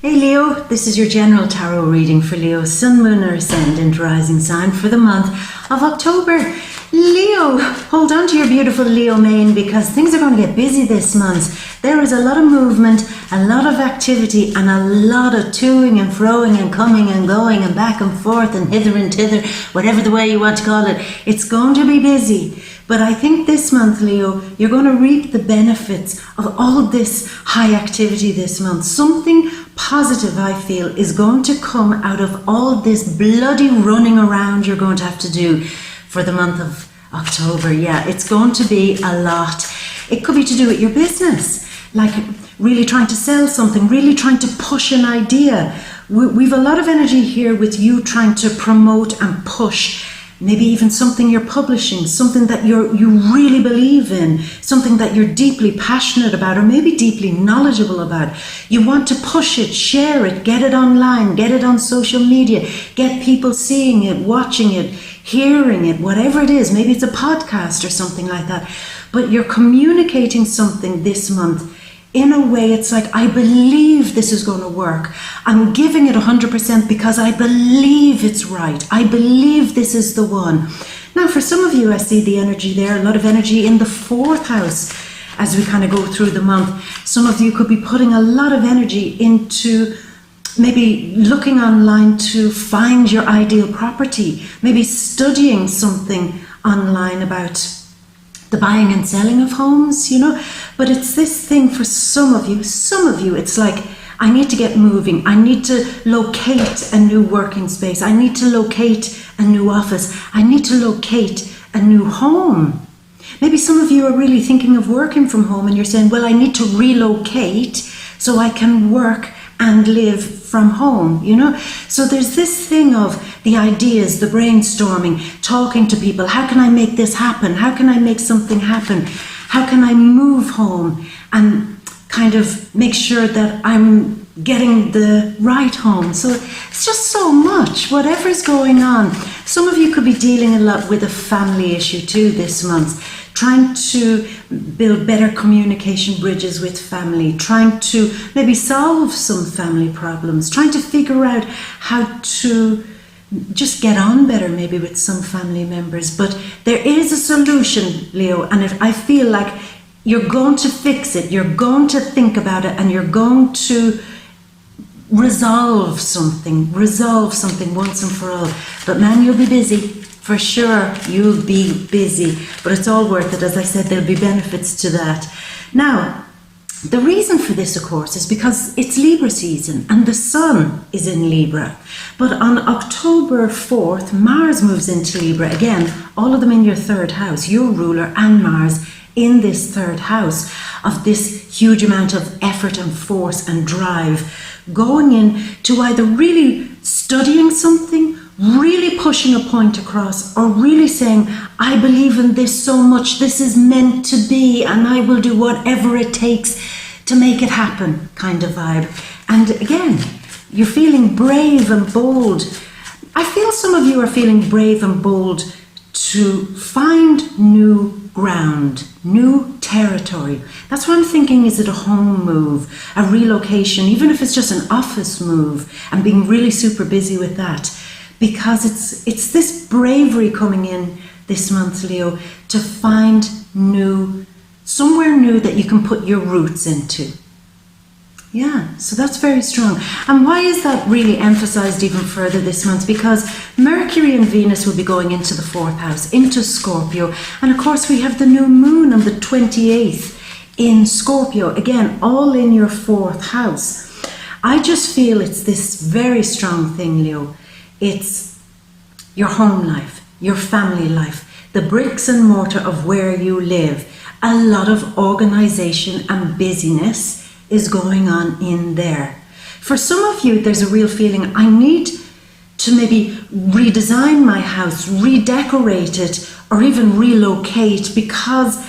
Hey Leo, this is your general tarot reading for Leo, Sun, Moon or Ascendant rising sign for the month of October. Leo, hold on to your beautiful Leo mane because things are going to get busy this month. There is a lot of movement, a lot of activity and a lot of toing and froing and coming and going and back and forth and hither and thither, whatever the way you want to call it. It's going to be busy. But I think this month, Leo, you're going to reap the benefits of all this high activity this month. Something positive, I feel, is going to come out of all this bloody running around you're going to have to do for the month of October. Yeah, it's going to be a lot. It could be to do with your business, like really trying to sell something, really trying to push an idea. We've a lot of energy here with you trying to promote and push. Maybe even something you're publishing, something that you really believe in, something that you're deeply passionate about or maybe deeply knowledgeable about. You want to push it, share it, get it online, get it on social media, get people seeing it, watching it, hearing it, whatever it is. Maybe it's a podcast or something like that. But you're communicating something this month in a way it's like, I believe this is going to work. I'm giving it 100% because I believe it's right. I believe this is the one. Now, for some of you, I see the energy there, a lot of energy in the 4th house as we kind of go through the month. Some of you could be putting a lot of energy into maybe looking online to find your ideal property, maybe studying something online about the buying and selling of homes, but it's this thing for some of you, it's like, I need to get moving. I need to locate a new working space. I need to locate a new office. I need to locate a new home. Maybe some of you are really thinking of working from home and you're saying, well, I need to relocate so I can work and live from home, So there's this thing of the ideas, the brainstorming, talking to people. How can I make this happen? How can I make something happen? How can I move home and kind of make sure that I'm getting the right home? So it's just so much, whatever's going on. Some of you could be dealing a lot with a family issue too this month, trying to build better communication bridges with family, trying to maybe solve some family problems, trying to figure out how to just get on better maybe with some family members. But there is a solution, Leo, and I feel like you're going to fix it, you're going to think about it, and you're going to resolve something once and for all. But man, you'll be busy. For sure, you'll be busy, but it's all worth it. As I said, there'll be benefits to that. Now, the reason for this, of course, is because it's Libra season and the Sun is in Libra. But on October 4th, Mars moves into Libra. Again, all of them in your 3rd house, your ruler and Mars in this 3rd house of this huge amount of effort and force and drive, going in to either really studying something, really pushing a point across, or really saying, I believe in this so much, this is meant to be, and I will do whatever it takes to make it happen, kind of vibe. And again, you're feeling brave and bold. I feel some of you are feeling brave and bold to find new ground, new territory. That's what I'm thinking. Is it a home move, a relocation, even if it's just an office move, and being really super busy with that? Because it's this bravery coming in this month, Leo, to find somewhere new that you can put your roots into. Yeah, so that's very strong. And why is that really emphasized even further this month? Because Mercury and Venus will be going into the 4th house, into Scorpio. And of course, we have the new moon on the 28th in Scorpio. Again, all in your 4th house. I just feel it's this very strong thing, Leo. It's your home life, your family life, the bricks and mortar of where you live. A lot of organization and busyness is going on in there. For some of you, there's a real feeling, I need to maybe redesign my house, redecorate it, or even relocate because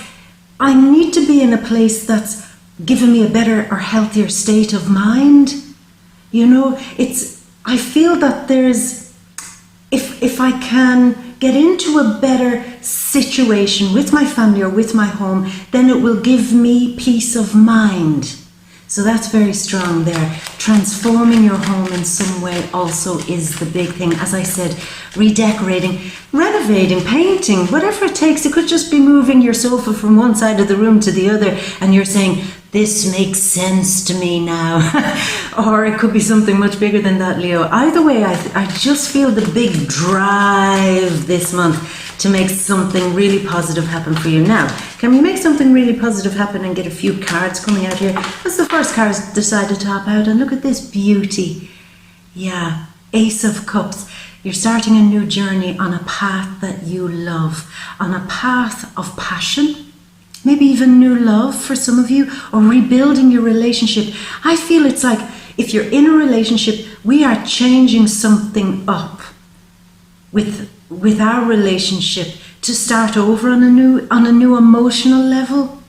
I need to be in a place that's giving me a better or healthier state of mind. I feel that if I can get into a better situation with my family or with my home, then it will give me peace of mind. So that's very strong there. Transforming your home in some way also is the big thing. As I said, redecorating, renovating, painting, whatever it takes. It could just be moving your sofa from one side of the room to the other and you're saying, this makes sense to me now. Or it could be something much bigger than that, Leo. Either way, I just feel the big drive this month to make something really positive happen for you. Now, can we make something really positive happen and get a few cards coming out here? That's the first card decide to top out, and look at this beauty. Yeah, Ace of Cups. You're starting a new journey on a path that you love, on a path of passion, maybe even new love for some of you, or rebuilding your relationship. I feel it's like if you're in a relationship, we are changing something up with our relationship to start over on a new emotional level.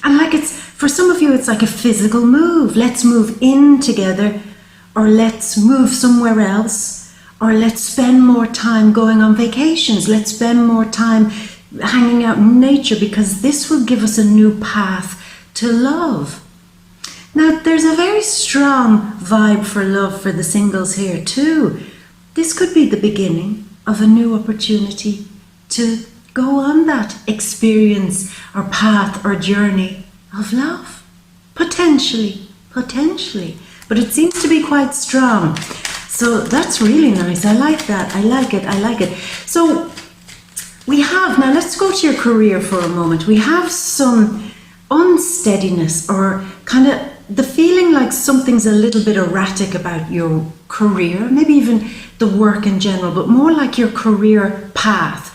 And like it's, for some of you, it's like a physical move. Let's move in together, or let's move somewhere else, or let's spend more time going on vacations. Let's spend more time hanging out in nature, because this will give us a new path to love. Now, there's a very strong vibe for love for the singles here too. This could be the beginning of a new opportunity to go on that experience or path or journey of love. Potentially. But it seems to be quite strong. So that's really nice. I like that. I like it. So we have, now let's go to your career for a moment. We have some unsteadiness, or kind of the feeling like something's a little bit erratic about your career, maybe even the work in general, but more like your career path.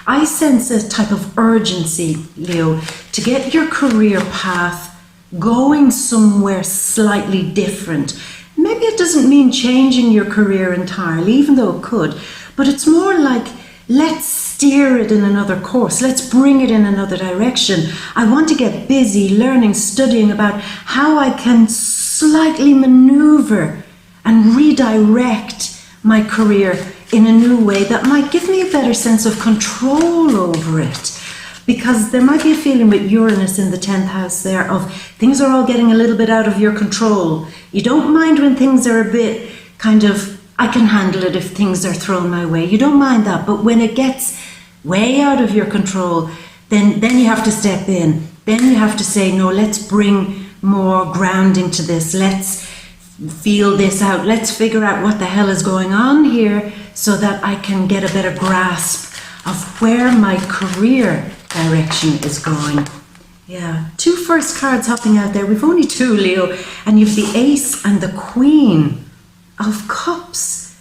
I sense a type of urgency, Leo, to get your career path going somewhere slightly different. Maybe it doesn't mean changing your career entirely, even though it could, but it's more like, let's steer it in another course. Let's bring it in another direction. I want to get busy learning, studying about how I can slightly maneuver and redirect my career in a new way that might give me a better sense of control over it. Because there might be a feeling with Uranus in the 10th house there of things are all getting a little bit out of your control. You don't mind when things are a bit kind of, I can handle it if things are thrown my way. You don't mind that. But when it gets way out of your control, then you have to step in. Then you have to say, no, let's bring more grounding to this. Let's feel this out. Let's figure out what the hell is going on here so that I can get a better grasp of where my career direction is going. Yeah, 2 first cards hopping out there. We've only 2, Leo, and you've the Ace and the Queen of Cups.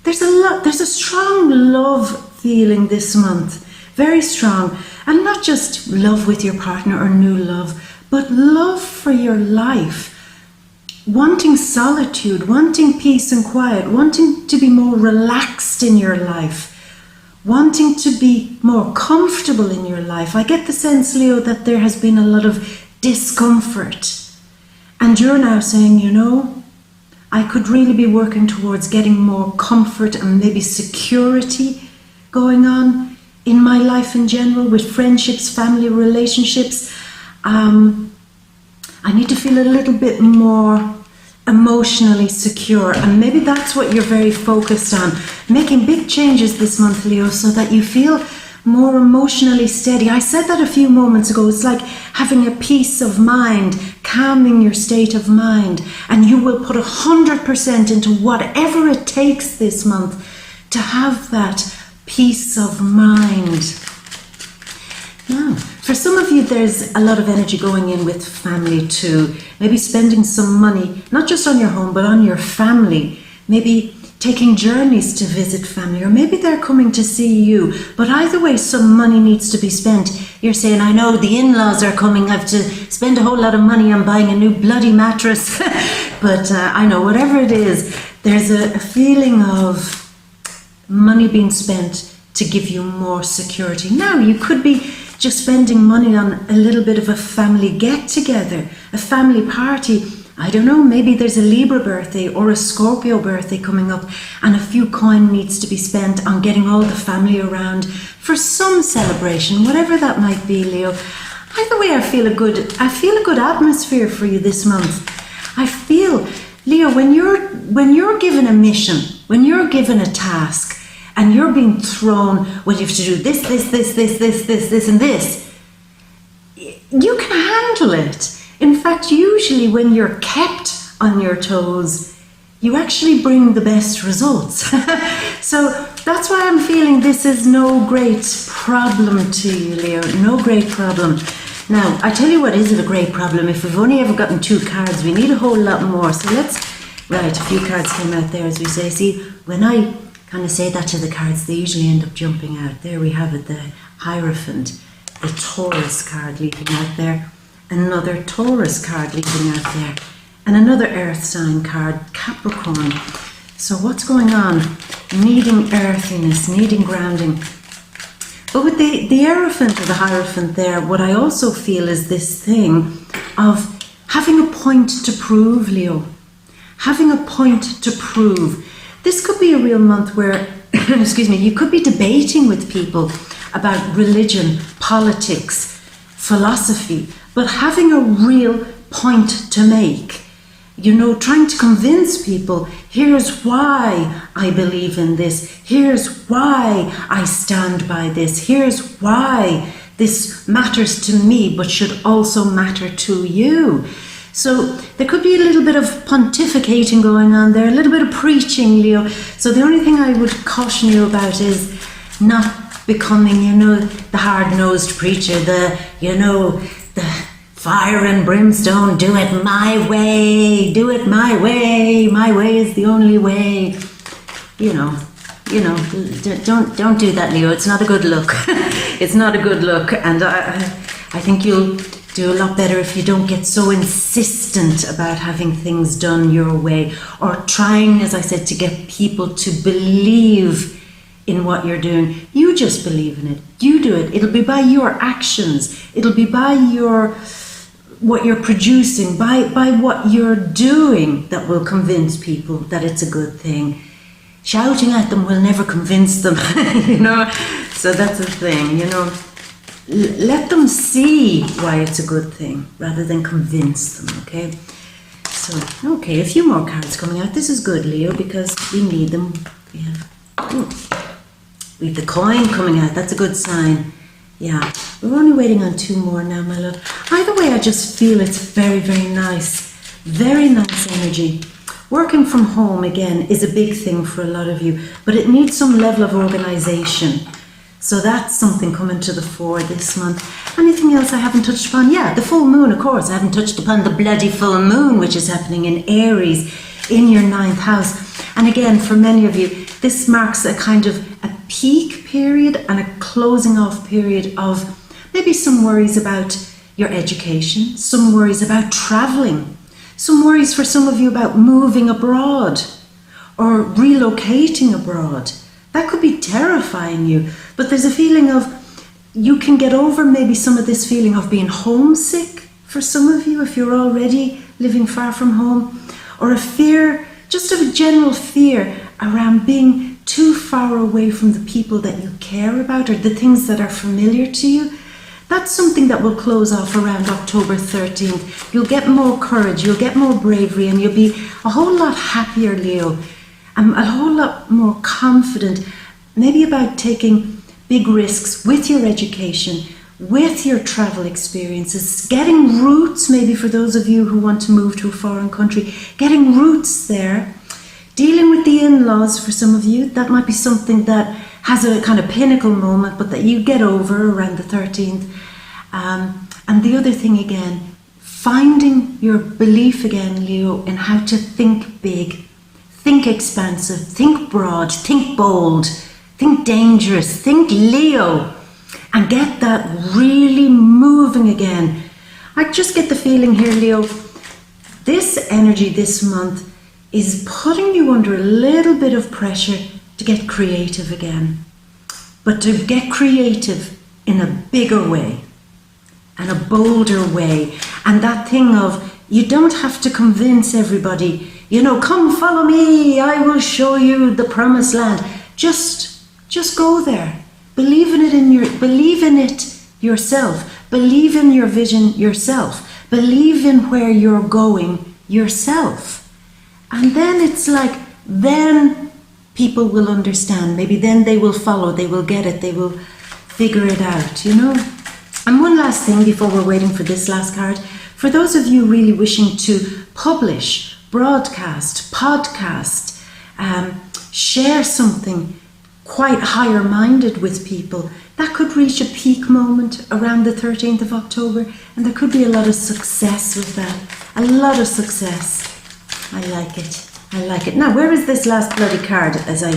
There's a strong love feeling this month, very strong, and not just love with your partner or new love, but love for your life. Wanting solitude, wanting peace and quiet, wanting to be more relaxed in your life, wanting to be more comfortable in your life. I get the sense, Leo, that there has been a lot of discomfort. And you're now saying, you know, I could really be working towards getting more comfort and maybe security going on in my life in general, with friendships, family relationships. I need to feel a little bit more emotionally secure, and maybe that's what you're very focused on, making big changes this month, Leo, so that you feel more emotionally steady. I said that a few moments ago. It's like having a peace of mind, calming your state of mind, and you will put 100% into whatever it takes this month to have that peace of mind. Now, for some of you, there's a lot of energy going in with family too. Maybe spending some money, not just on your home, but on your family. Maybe taking journeys to visit family, or maybe they're coming to see you. But either way, some money needs to be spent. You're saying, I know the in-laws are coming. I have to spend a whole lot of money on buying a new bloody mattress. But I know, whatever it is, there's a feeling of money being spent to give you more security. Now, you could be just spending money on a little bit of a family get-together, a family party. I don't know, maybe there's a Libra birthday or a Scorpio birthday coming up, and a few coin needs to be spent on getting all the family around for some celebration, whatever that might be, Leo. Either way, I feel a good atmosphere for you this month. I feel, Leo, when you're given a mission, when you're given a task, and you're being thrown, well, you have to do this, and this, you can handle it. In fact, usually when you're kept on your toes, you actually bring the best results. So that's why I'm feeling this is no great problem to you, Leo, no great problem. Now, I tell you what is a great problem. If we've only ever gotten 2 cards, we need a whole lot more. So right, a few cards came out there, as we say. See, when I kind of say that to the cards, they usually end up jumping out. There we have it, the Hierophant, the Taurus card leaping out there, another Taurus card leaping out there, and another earth sign card, Capricorn. So what's going on? Needing earthiness, needing grounding. But with the Hierophant or the Hierophant there, what I also feel is this thing of having a point to prove, Leo. Having a point to prove. This could be a real month where, excuse me, you could be debating with people about religion, politics, philosophy, but having a real point to make. You know, trying to convince people, here's why I believe in this, here's why I stand by this, here's why this matters to me but should also matter to you. So there could be a little bit of pontificating going on there, a little bit of preaching, Leo. So the only thing I would caution you about is not becoming, you know, the hard-nosed preacher, the fire and brimstone, do it my way my way is the only way. Don't do that, Leo. It's not a good look. It's not a good look, and I think you'll do a lot better if you don't get so insistent about having things done your way, or trying, as I said, to get people to believe in what you're doing. You just believe in it. You do it. It'll be by your actions. It'll be by what you're producing, by what you're doing that will convince people that it's a good thing. Shouting at them will never convince them, you know. So that's the thing, you know. Let them see why it's a good thing rather than convince them, okay? So, okay, a few more cards coming out. This is good, Leo, because we need them. We have the coin coming out. That's a good sign. Yeah, we're only waiting on 2 more now, my love. Either way, I just feel it's very, very nice. Very nice energy. Working from home, again, is a big thing for a lot of you, but it needs some level of organization. So that's something coming to the fore this month. Anything else I haven't touched upon? Yeah, the full moon, of course. I haven't touched upon the bloody full moon, which is happening in Aries, in your 9th house. And again, for many of you, this marks a kind of a peak period and a closing off period of maybe some worries about your education, some worries about traveling, some worries for some of you about moving abroad or relocating abroad. That could be terrifying you, but there's a feeling of you can get over maybe some of this feeling of being homesick for some of you if you're already living far from home, or a fear, just a general fear around being too far away from the people that you care about or the things that are familiar to you. That's something that will close off around October 13th. You'll get more courage, you'll get more bravery, and you'll be a whole lot happier, Leo. A whole lot more confident, maybe about taking big risks with your education, with your travel experiences, getting roots, maybe for those of you who want to move to a foreign country, getting roots there, dealing with the in-laws for some of you. That might be something that has a kind of pinnacle moment, but that you get over around the 13th. And the other thing again, finding your belief again, Leo, in how to think big. Think expansive, think broad, think bold, think dangerous, think Leo, and get that really moving again. I just get the feeling here, Leo, this energy this month is putting you under a little bit of pressure to get creative again, but to get creative in a bigger way and a bolder way. And that thing of, you don't have to convince everybody, you know, come follow me, I will show you the promised land. Just go there. Believe in it yourself. Believe in your vision yourself. Believe in where you're going yourself. And then it's like, then people will understand. Maybe then they will follow, they will get it, they will figure it out, you know. And one last thing before we're waiting for this last card. For those of you really wishing to publish, broadcast, podcast, share something quite higher-minded with people, that could reach a peak moment around the 13th of October, and there could be a lot of success with that. A lot of success. I like it. I like it. Now, where is this last bloody card as I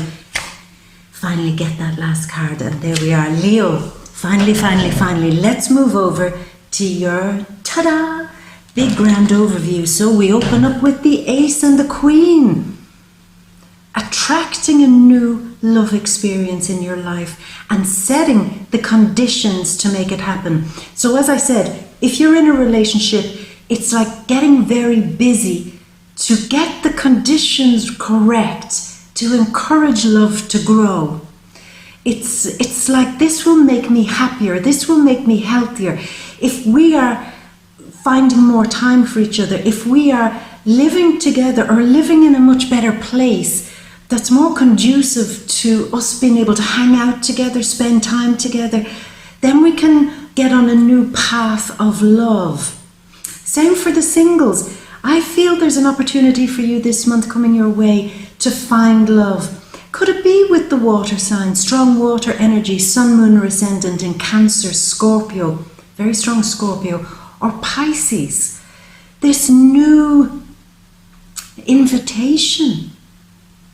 finally get that last card? And there we are. Leo, finally, let's move over to your, ta-da, big grand overview. So we open up with the Ace and the Queen. Attracting a new love experience in your life and setting the conditions to make it happen. So as I said, if you're in a relationship, it's like getting very busy to get the conditions correct to encourage love to grow. It's like, this will make me happier, this will make me healthier. If we are finding more time for each other, if we are living together or living in a much better place that's more conducive to us being able to hang out together, spend time together, then we can get on a new path of love. Same for the singles. I feel there's an opportunity for you this month coming your way to find love. Could it be with the water signs, strong water energy, sun, moon, or ascendant in Cancer, Scorpio, very strong Scorpio, or Pisces? This new invitation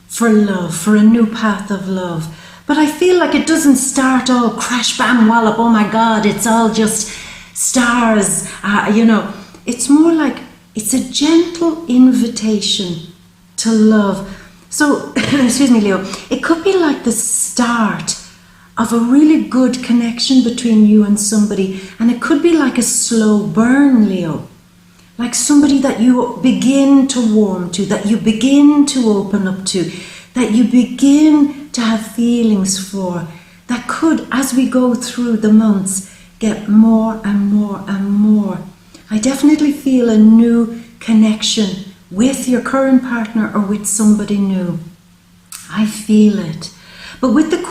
for love, for a new path of love. But I feel like it doesn't start all crash, bam, wallop, oh my God, it's all just stars, you know. It's more like, it's a gentle invitation to love. So, excuse me, Leo, it could be like the start of a really good connection between you and somebody, and it could be like a slow burn, Leo. Like somebody that you begin to warm to, that you begin to open up to, that you begin to have feelings for, that could, as we go through the months, get more and more and more. I definitely feel a new connection with your current partner or with somebody new. I feel it. But with the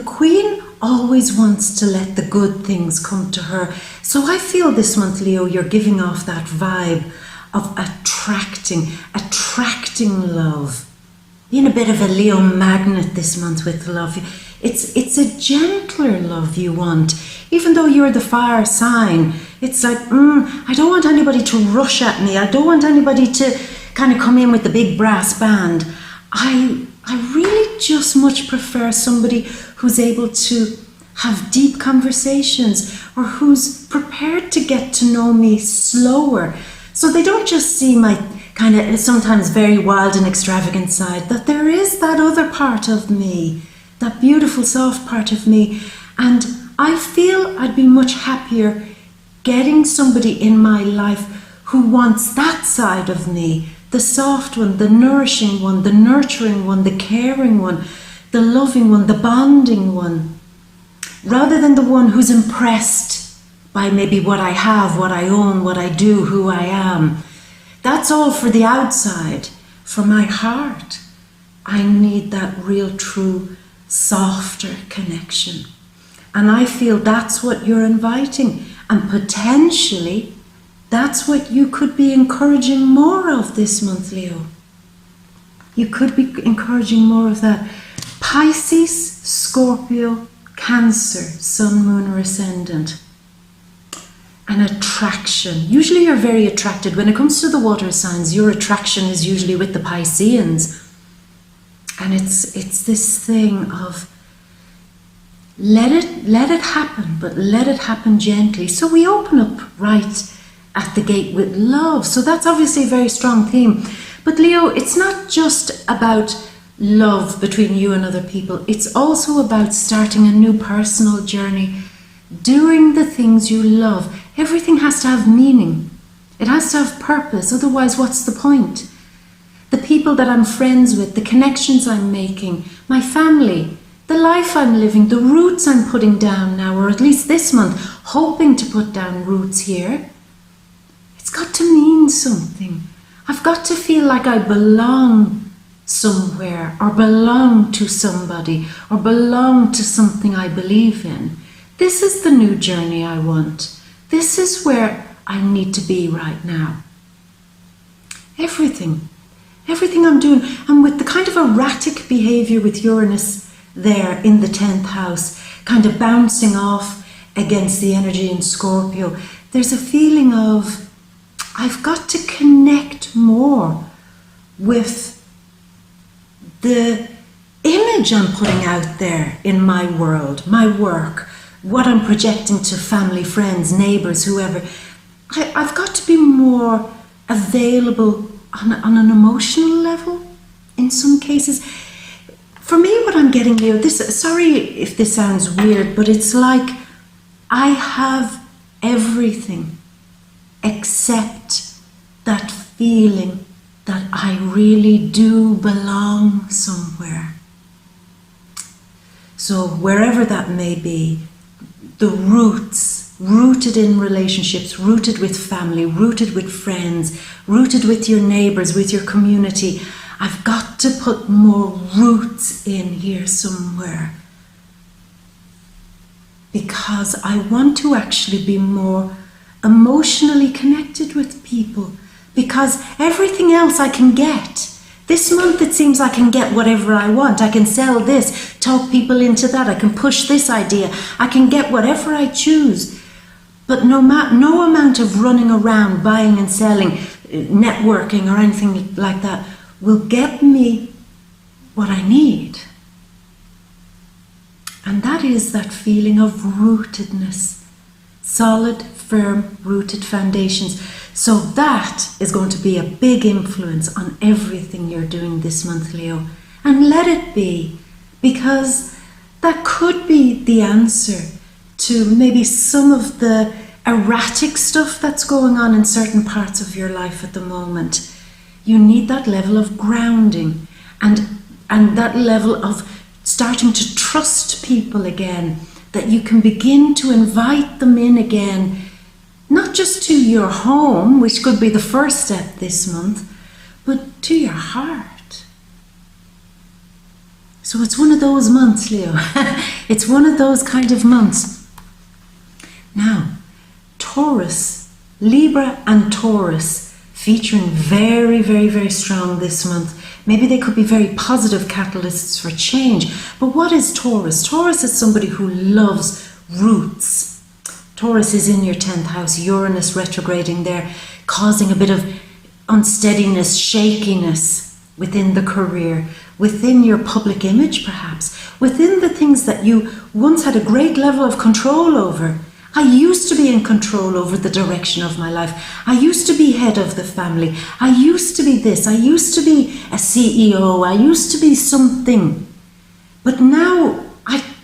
Queen always wants to let the good things come to her. So I feel this month, Leo, you're giving off that vibe of attracting love. Being a bit of a Leo magnet this month with love. It's a gentler love you want. Even though you're the fire sign, it's like, I don't want anybody to rush at me. I don't want anybody to kind of come in with the big brass band. I really just much prefer somebody who's able to have deep conversations or who's prepared to get to know me slower. So they don't just see my kind of sometimes very wild and extravagant side, that there is that other part of me, that beautiful soft part of me. And I feel I'd be much happier getting somebody in my life who wants that side of me, the soft one, the nourishing one, the nurturing one, the caring one, the loving one, the bonding one, rather than the one who's impressed by maybe what I have, what I own, what I do, who I am. That's all for the outside. For my heart, I need that real, true, softer connection. And I feel that's what you're inviting. And potentially, that's what you could be encouraging more of this month, Leo. You could be encouraging more of that. Pisces, Scorpio, Cancer, sun, moon, or ascendant. An attraction. Usually you're very attracted. When it comes to the water signs, your attraction is usually with the Pisceans. And it's this thing of let it happen, but let it happen gently. So we open up right at the gate with love. So that's obviously a very strong theme. But Leo, it's not just about love between you and other people. It's also about starting a new personal journey, doing the things you love. Everything has to have meaning. It has to have purpose. Otherwise, what's the point? The people that I'm friends with, the connections I'm making, my family, the life I'm living, the roots I'm putting down now, or at least this month, hoping to put down roots here. It's got to mean something. I've got to feel like I belong somewhere, or belong to somebody, or belong to something I believe in. This is the new journey I want. This is where I need to be right now. Everything I'm doing, and with the kind of erratic behavior with Uranus there in the 10th house, kind of bouncing off against the energy in Scorpio, there's a feeling of, I've got to connect more with the image I'm putting out there in my world, my work, what I'm projecting to family, friends, neighbours, whoever. I've got to be more available on an emotional level in some cases. For me, what I'm getting, Leo, sorry if this sounds weird, but it's like I have everything except that feeling that I really do belong somewhere. So wherever that may be, the roots, rooted in relationships, rooted with family, rooted with friends, rooted with your neighbours, with your community. I've got to put more roots in here somewhere, because I want to actually be more emotionally connected with people, because everything else I can get. This month it seems I can get whatever I want. I can sell this, talk people into that, I can push this idea, I can get whatever I choose. But no amount of running around, buying and selling, networking or anything like that will get me what I need. And that is that feeling of rootedness, solid, firm, rooted foundations. So that is going to be a big influence on everything you're doing this month, Leo. And let it be, because that could be the answer to maybe some of the erratic stuff that's going on in certain parts of your life at the moment. You need that level of grounding and that level of starting to trust people again, that you can begin to invite them in again, not just to your home, which could be the first step this month, but to your heart. So it's one of those months, Leo. It's one of those kind of months. Now, Taurus, Libra and Taurus featuring very, very, very strong this month. Maybe they could be very positive catalysts for change. But what is Taurus? Taurus is somebody who loves roots. Taurus is in your 10th house, Uranus retrograding there, causing a bit of unsteadiness, shakiness within the career, within your public image perhaps, within the things that you once had a great level of control over. I used to be in control over the direction of my life. I used to be head of the family. I used to be this. I used to be a CEO. I used to be something. But now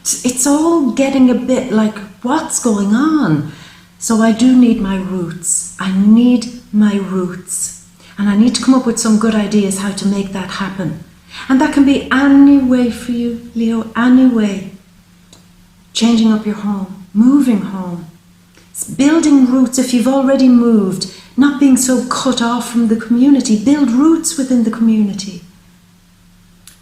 it's all getting a bit like, what's going on? So I do need my roots. I need my roots. And I need to come up with some good ideas how to make that happen. And that can be any way for you, Leo, any way. Changing up your home, moving home, building roots if you've already moved, not being so cut off from the community. Build roots within the community.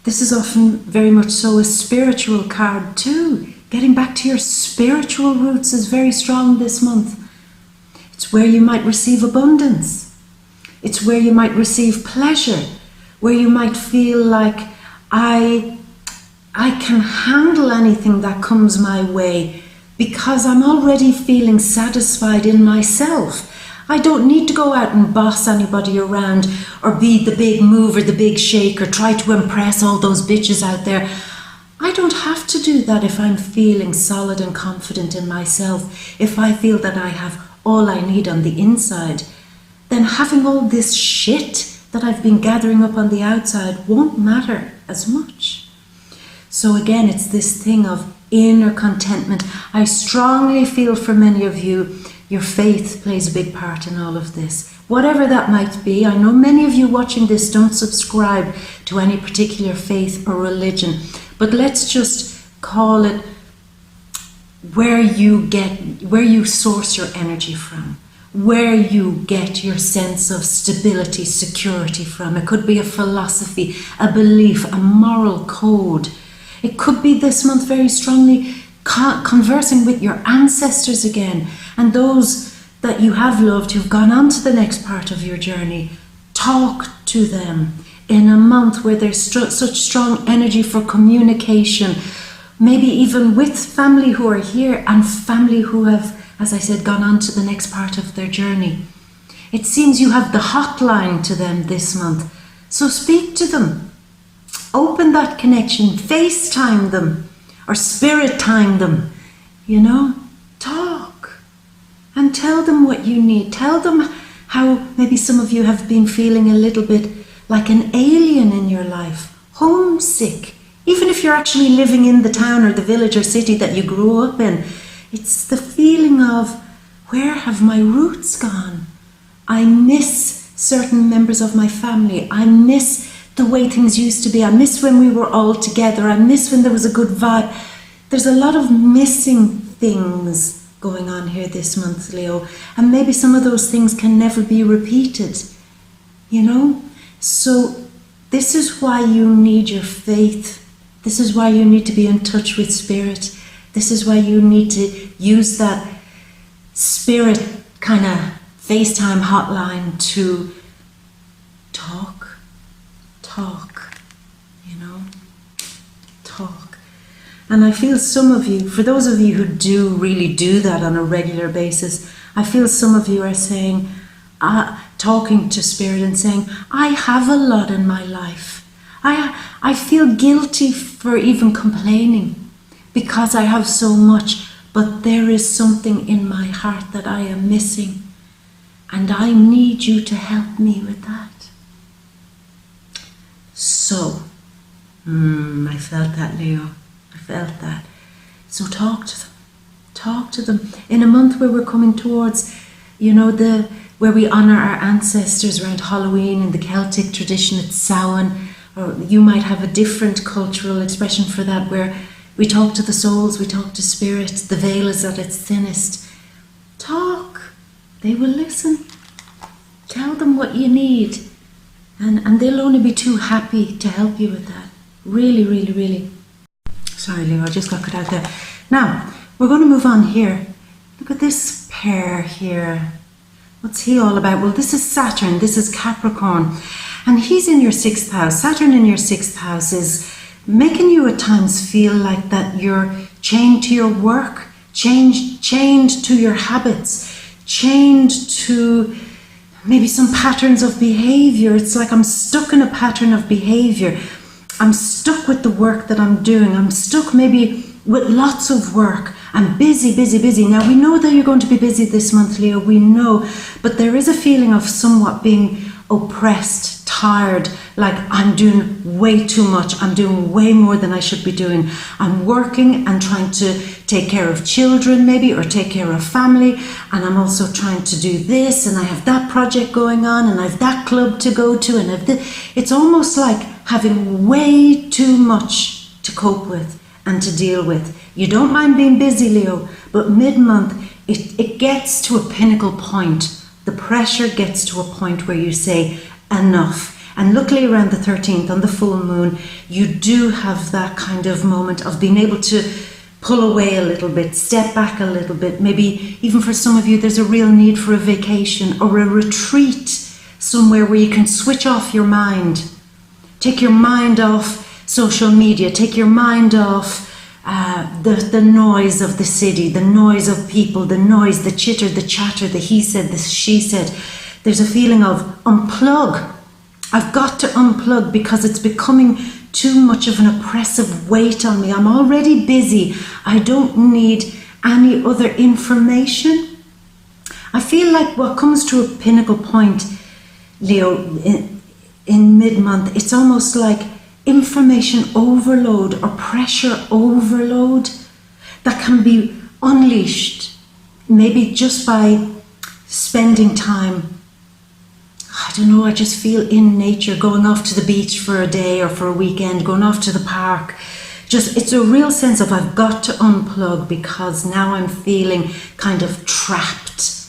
This is often very much so a spiritual card too. Getting back to your spiritual roots is very strong this month. It's where you might receive abundance. It's where you might receive pleasure, where you might feel like I can handle anything that comes my way because I'm already feeling satisfied in myself. I don't need to go out and boss anybody around or be the big mover, the big shaker, try to impress all those bitches out there. I don't have to do that if I'm feeling solid and confident in myself. If I feel that I have all I need on the inside, then having all this shit that I've been gathering up on the outside won't matter as much. So again, it's this thing of inner contentment. I strongly feel for many of you, your faith plays a big part in all of this. Whatever that might be, I know many of you watching this don't subscribe to any particular faith or religion, but let's just call it where you source your energy from, where you get your sense of stability, security from. It could be a philosophy, a belief, a moral code. It could be this month very strongly conversing with your ancestors again, and those that you have loved who've gone on to the next part of your journey. Talk to them in a month where there's such strong energy for communication, maybe even with family who are here and family who have, as I said, gone on to the next part of their journey. It seems you have the hotline to them this month. So speak to them. Open that connection. FaceTime them or spirit time them. Talk and tell them what you need. Tell them how maybe some of you have been feeling a little bit like an alien in your life, homesick. Even if you're actually living in the town or the village or city that you grew up in, it's the feeling of, where have my roots gone? I miss certain members of my family. I miss the way things used to be. I miss when we were all together. I miss when there was a good vibe. There's a lot of missing things going on here this month, Leo. And maybe some of those things can never be repeated, So this is why you need your faith. This is why you need to be in touch with spirit. This is why you need to use that spirit kind of FaceTime hotline to talk, talk. And I feel some of you, for those of you who do really do that on a regular basis, I feel some of you are saying, talking to spirit and saying, I have a lot in my life. I feel guilty for even complaining because I have so much, but there is something in my heart that I am missing, and I need you to help me with that. So, I felt that, Leo. I felt that. So talk to them. Talk to them. In a month where we're coming towards, where we honour our ancestors around Halloween in the Celtic tradition, it's Samhain, or you might have a different cultural expression for that, where we talk to the souls, we talk to spirit, the veil is at its thinnest. Talk. They will listen. Tell them what you need. And they'll only be too happy to help you with that. Really, really, really. Sorry, Leo, I just got cut out there. Now, we're going to move on here. Look at this pair here. What's he all about? Well, this is Saturn. This is Capricorn. And he's in your 6th house. Saturn in your 6th house is making you at times feel like that you're chained to your work, chained to your habits, chained to maybe some patterns of behavior. It's like I'm stuck in a pattern of behavior. I'm stuck with the work that I'm doing. I'm stuck maybe with lots of work. I'm busy, busy, busy. Now, we know that you're going to be busy this month, Leo. We know. But there is a feeling of somewhat being oppressed, tired, like I'm doing way too much. I'm doing way more than I should be doing. I'm working and trying to take care of children maybe, or take care of family. And I'm also trying to do this, and I have that project going on, and I have that club to go to, and I have this. It's almost like having way too much to cope with and to deal with. You don't mind being busy, Leo, but mid-month, it gets to a pinnacle point. The pressure gets to a point where you say, enough. And luckily around the 13th, on the full moon, you do have that kind of moment of being able to pull away a little bit, step back a little bit. Maybe even for some of you, there's a real need for a vacation or a retreat somewhere where you can switch off your mind. Take your mind off social media, take your mind off the noise of the city, the noise of people, the noise, the chitter, the chatter, the he said, the she said. There's a feeling of unplug. I've got to unplug because it's becoming too much of an oppressive weight on me. I'm already busy. I don't need any other information. I feel like what comes to a pinnacle point, Leo, in mid-month, it's almost like information overload or pressure overload that can be unleashed, maybe just by spending time. I don't know, I just feel in nature, going off to the beach for a day or for a weekend, going off to the park. Just, it's a real sense of I've got to unplug because now I'm feeling kind of trapped.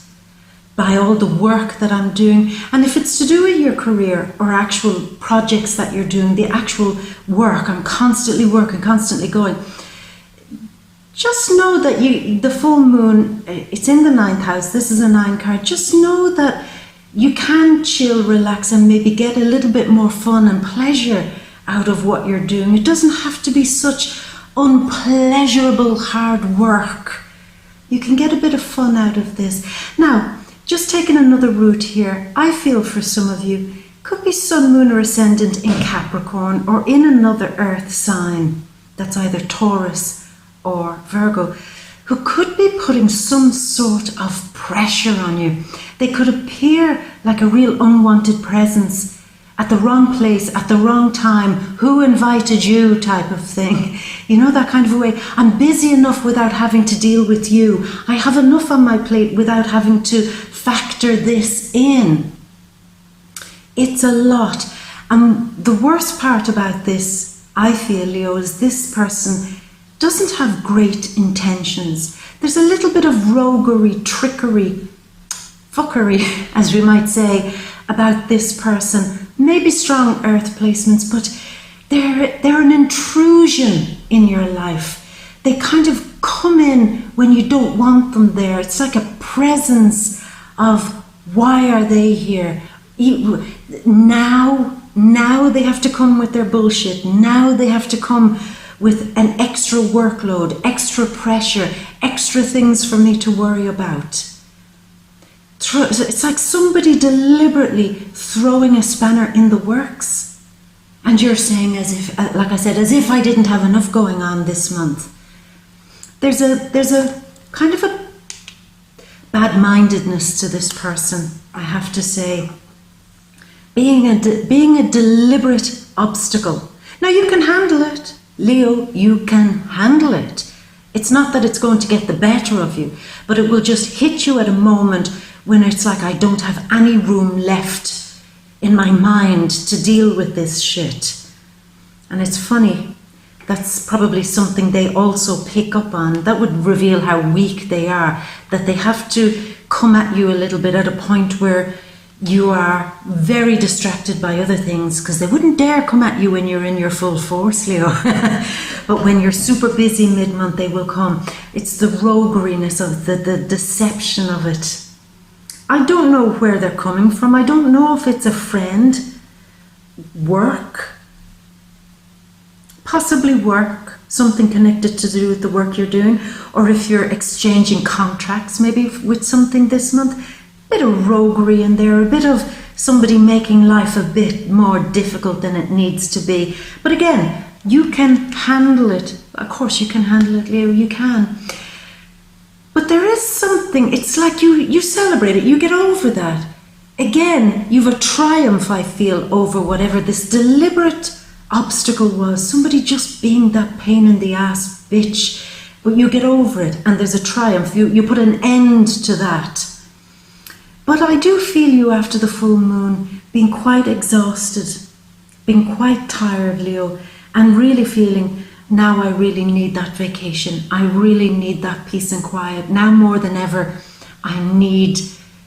by all the work that I'm doing. And if it's to do with your career or actual projects that you're doing, the actual work, I'm constantly working, constantly going, just know that the full moon, it's in the 9th house, this is a 9 card, just know that you can chill, relax, and maybe get a little bit more fun and pleasure out of what you're doing. It doesn't have to be such unpleasurable hard work. You can get a bit of fun out of this. Now, just taking another route here, I feel for some of you, could be Sun, Moon or Ascendant in Capricorn or in another earth sign that's either Taurus or Virgo, who could be putting some sort of pressure on you. They could appear like a real unwanted presence at the wrong place, at the wrong time, who invited you type of thing. You know, that kind of a way. I'm busy enough without having to deal with you. I have enough on my plate without having to factor this in. It's a lot. And the worst part about this, I feel, Leo, is this person doesn't have great intentions. There's a little bit of roguery, trickery, fuckery, as we might say, about this person. Maybe strong earth placements, but they're an intrusion in your life. They kind of come in when you don't want them there. It's like a presence of, why are they here? Now they have to come with their bullshit. Now they have to come with an extra workload, extra pressure, extra things for me to worry about. It's like somebody deliberately throwing a spanner in the works. And you're saying, as if, like I said, as if I didn't have enough going on this month. There's a kind of a bad-mindedness to this person, I have to say. Being a deliberate obstacle. Now you can handle it, Leo, you can handle it. It's not that it's going to get the better of you, but it will just hit you at a moment when it's like, I don't have any room left in my mind to deal with this shit. And it's funny, that's probably something they also pick up on. That would reveal how weak they are, that they have to come at you a little bit at a point where you are very distracted by other things, because they wouldn't dare come at you when you're in your full force, Leo. But when you're super busy mid-month, they will come. It's the rogueriness of the deception of it. I don't know where they're coming from. I don't know if it's a friend, work, possibly work, something connected to do with the work you're doing, or if you're exchanging contracts maybe with something this month. A bit of roguery in there, a bit of somebody making life a bit more difficult than it needs to be. But again, you can handle it. Of course you can handle it, Leo, you can. But there is something, it's like you celebrate it, you get over that. Again, you've a triumph, I feel, over whatever this deliberate obstacle was. Somebody just being that pain in the ass bitch. But you get over it and there's a triumph. You put an end to that. But I do feel you after the full moon being quite exhausted, being quite tired, Leo, and really feeling, now I really need that vacation. I really need that peace and quiet. Now more than ever, I need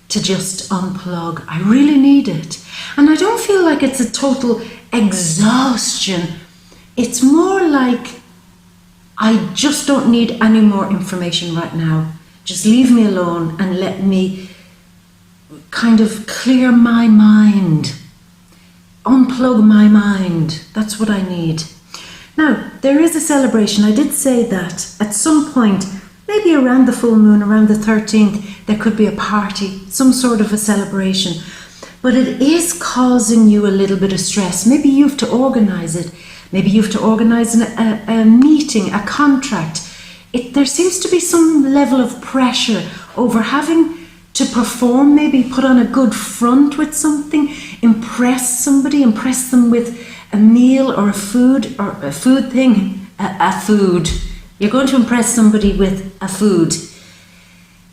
to just unplug. I really need it. And I don't feel like it's a total exhaustion. It's more like, I just don't need any more information right now. Just leave me alone and let me kind of clear my mind. Unplug my mind. That's what I need. Now, there is a celebration. I did say that at some point, maybe around the full moon, around the 13th, there could be a party, some sort of a celebration. But it is causing you a little bit of stress. Maybe you have to organize it. Maybe you have to organize a meeting, a contract. There seems to be some level of pressure over having to perform, maybe put on a good front with something, impress somebody, impress them with a meal or a food thing, a food. You're going to impress somebody with a food.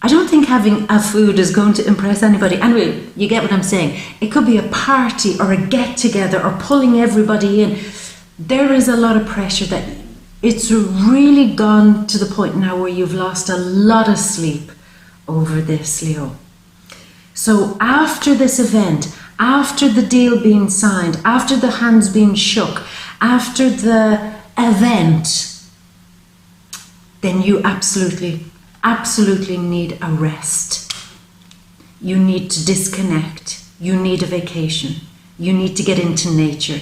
I don't think having a food is going to impress anybody. Anyway, you get what I'm saying. It could be a party or a get together or pulling everybody in. There is a lot of pressure that it's really gone to the point now where you've lost a lot of sleep over this, Leo. So after this event, after the deal being signed, after the hands being shook, after the event, then you absolutely need a rest. You need to disconnect. You need a vacation. You need to get into nature.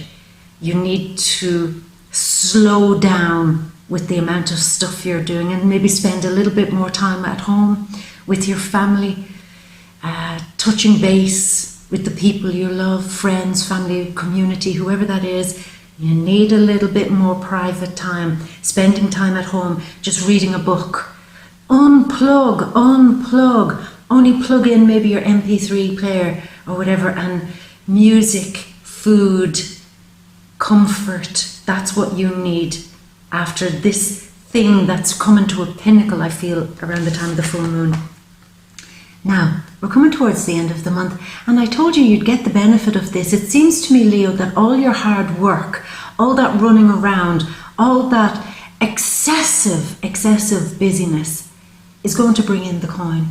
You need to slow down with the amount of stuff you're doing and maybe spend a little bit more time at home with your family, touching base with the people you love, friends, family, community, whoever that is. You need a little bit more private time, spending time at home, just reading a book. Unplug. Only plug in maybe your MP3 player or whatever, and music, food, comfort. That's what you need after this thing that's coming to a pinnacle, I feel, around the time of the full moon. Now, we're coming towards the end of the month, and I told you you'd get the benefit of this. It seems to me, Leo, that all your hard work, all that running around, all that excessive busyness is going to bring in the coin.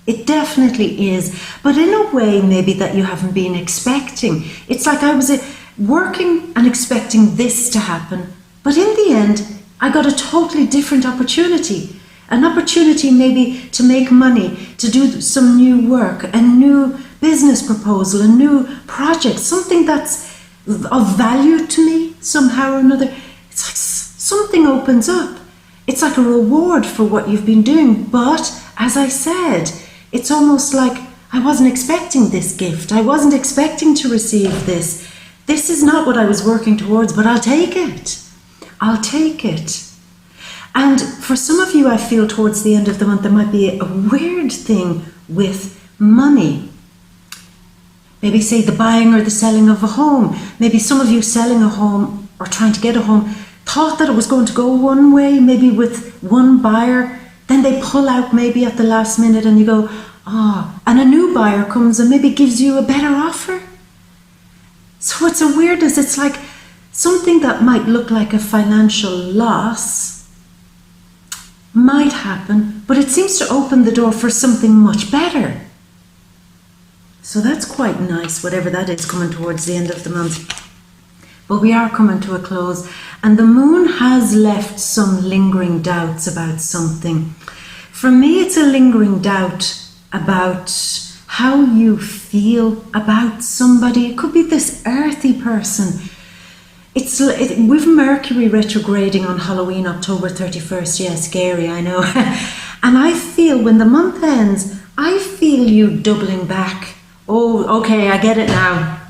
It definitely is, but in a way maybe that you haven't been expecting. It's like I was working and expecting this to happen, but in the end, I got a totally different opportunity. An opportunity maybe to make money, to do some new work, a new business proposal, a new project, something that's of value to me somehow or another. It's like something opens up. It's like a reward for what you've been doing. But as I said, it's almost like I wasn't expecting this gift. I wasn't expecting to receive this. This is not what I was working towards, but I'll take it. I'll take it. And for some of you, I feel towards the end of the month, there might be a weird thing with money. Maybe say the buying or the selling of a home. Maybe some of you selling a home or trying to get a home thought that it was going to go one way, maybe with one buyer. Then they pull out maybe at the last minute and you go, and a new buyer comes and maybe gives you a better offer. So it's a weirdness. It's like something that might look like a financial loss might happen, but it seems to open the door for something much better. So that's quite nice, whatever that is, coming towards the end of the month. But we are coming to a close, and the moon has left some lingering doubts about something. For me, it's a lingering doubt about how you feel about somebody. It could be this earthy person. With Mercury retrograding on Halloween, October 31st, yeah, scary, I know. And I feel when the month ends, I feel you doubling back. Oh, okay, I get it now.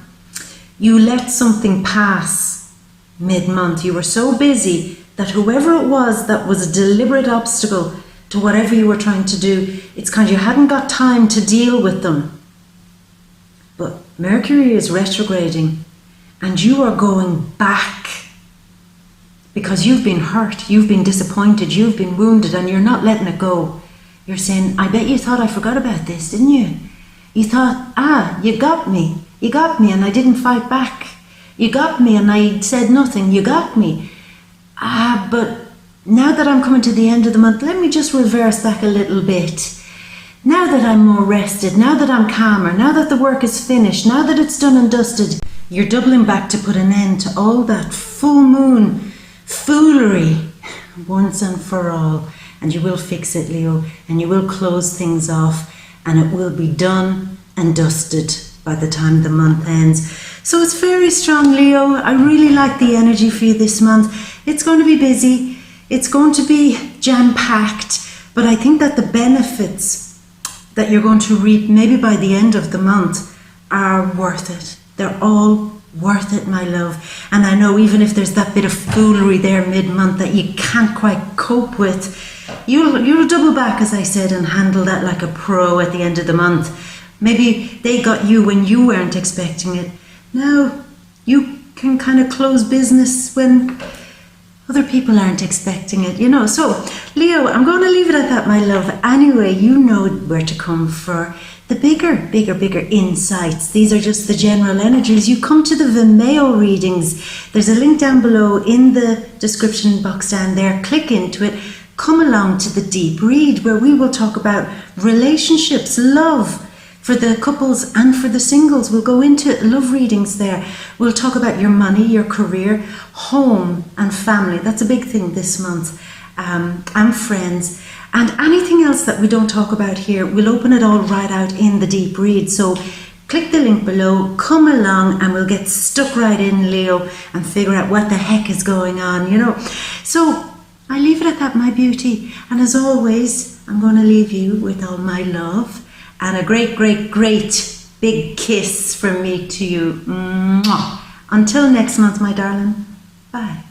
You let something pass mid-month. You were so busy that whoever it was that was a deliberate obstacle to whatever you were trying to do, it's kind of you hadn't got time to deal with them. But Mercury is retrograding. And you are going back because you've been hurt, you've been disappointed, you've been wounded, and you're not letting it go. You're saying, I bet you thought I forgot about this, didn't you? You thought, you got me, and I didn't fight back. You got me and I said nothing, you got me. But now that I'm coming to the end of the month, let me just reverse back a little bit. Now that I'm more rested, now that I'm calmer, now that the work is finished, now that it's done and dusted, you're doubling back to put an end to all that full moon foolery once and for all. And you will fix it, Leo, and you will close things off, and it will be done and dusted by the time the month ends. So it's very strong, Leo. I really like the energy for you this month. It's going to be busy. It's going to be jam-packed, but I think that the benefits that you're going to reap maybe by the end of the month are worth it. They're all worth it, my love. And I know even if there's that bit of foolery there mid-month that you can't quite cope with, you'll double back, as I said, and handle that like a pro at the end of the month. Maybe they got you when you weren't expecting it. Now you can kind of close business when other people aren't expecting it, you know. So, Leo, I'm going to leave it at that, my love. Anyway, you know where to come for the bigger insights. These are just the general energies. You come to the VIMEO readings. There's a link down below in the description box down there. Click into it. Come along to the deep read where we will talk about relationships, love, For the couples and for the singles, we'll go into love readings there. We'll talk about your money, your career, home and family. That's a big thing this month. And friends. And anything else that we don't talk about here, we'll open it all right out in the deep read. So click the link below, come along, and we'll get stuck right in, Leo, and figure out what the heck is going on, you know. So I leave it at that, my beauty. And as always, I'm going to leave you with all my love and a great, great, great big kiss from me to you. Mwah. Until next month, my darling. Bye.